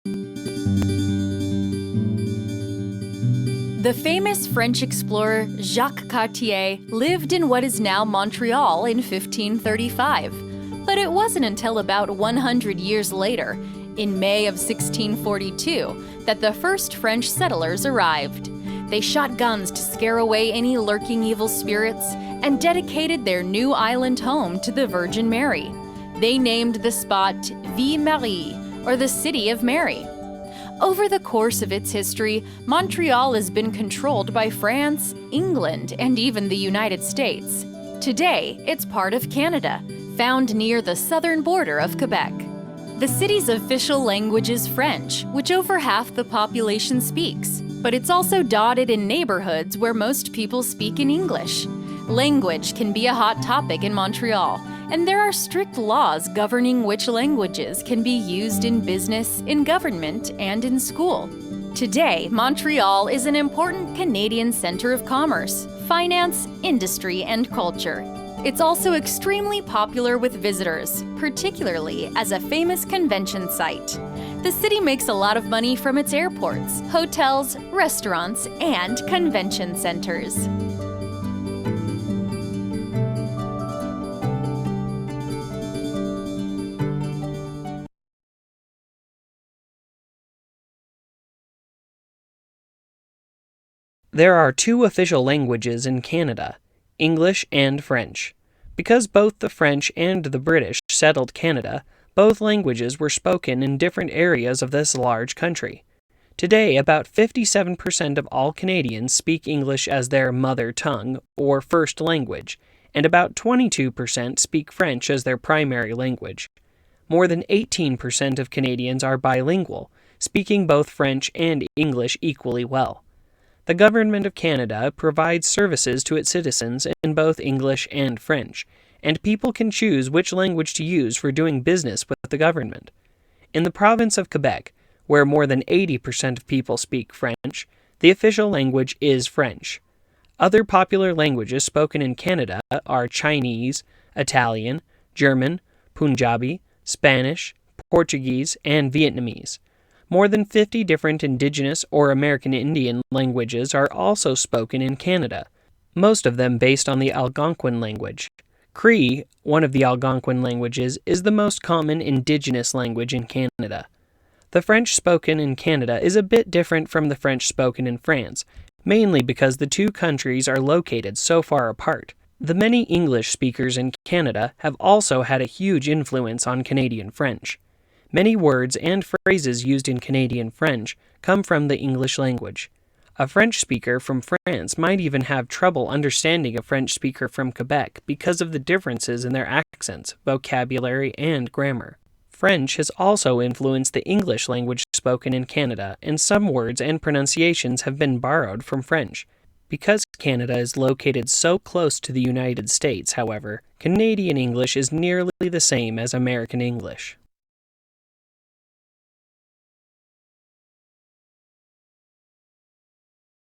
The famous French explorer Jacques Cartier lived in what is now Montreal in 1535. But it wasn't until about 100 years later, in May of 1642, that the first French settlers arrived. They shot guns to scare away any lurking evil spirits and dedicated their new island home to the Virgin Mary. They named the spot Ville-Marie, or the City of Mary. Over the course of its history, Montreal has been controlled by France, England, and even the United States. Today, it's part of Canada, found near the southern border of Quebec. The city's official language is French, which over half the population speaks, but it's also dotted in neighborhoods where most people speak in English. Language can be a hot topic in Montreal, and there are strict laws governing which languages can be used in business, in government, and in school. Today, Montreal is an important Canadian center of commerce, finance, industry, and culture. It's also extremely popular with visitors, particularly as a famous convention site. The city makes a lot of money from its airports, hotels, restaurants, and convention centers. There are two official languages in Canada, English and French. Because both the French and the British settled Canada, both languages were spoken in different areas of this large country. Today, about 57% of all Canadians speak English as their mother tongue or first language, and about 22% speak French as their primary language. More than 18% of Canadians are bilingual, speaking both French and English equally well. The Government of Canada provides services to its citizens in both English and French, and people can choose which language to use for doing business with the government. In the province of Quebec, where more than 80% of people speak French, the official language is French. Other popular languages spoken in Canada are Chinese, Italian, German, Punjabi, Spanish, Portuguese, and Vietnamese. More than 50 different Indigenous or American Indian languages are also spoken in Canada, most of them based on the Algonquin language. Cree, one of the Algonquin languages, is the most common Indigenous language in Canada. The French spoken in Canada is a bit different from the French spoken in France, mainly because the two countries are located so far apart. The many English speakers in Canada have also had a huge influence on Canadian French. Many words and phrases used in Canadian French come from the English language. A French speaker from France might even have trouble understanding a French speaker from Quebec because of the differences in their accents, vocabulary, and grammar. French has also influenced the English language spoken in Canada, and some words and pronunciations have been borrowed from French. Because Canada is located so close to the United States, however, Canadian English is nearly the same as American English.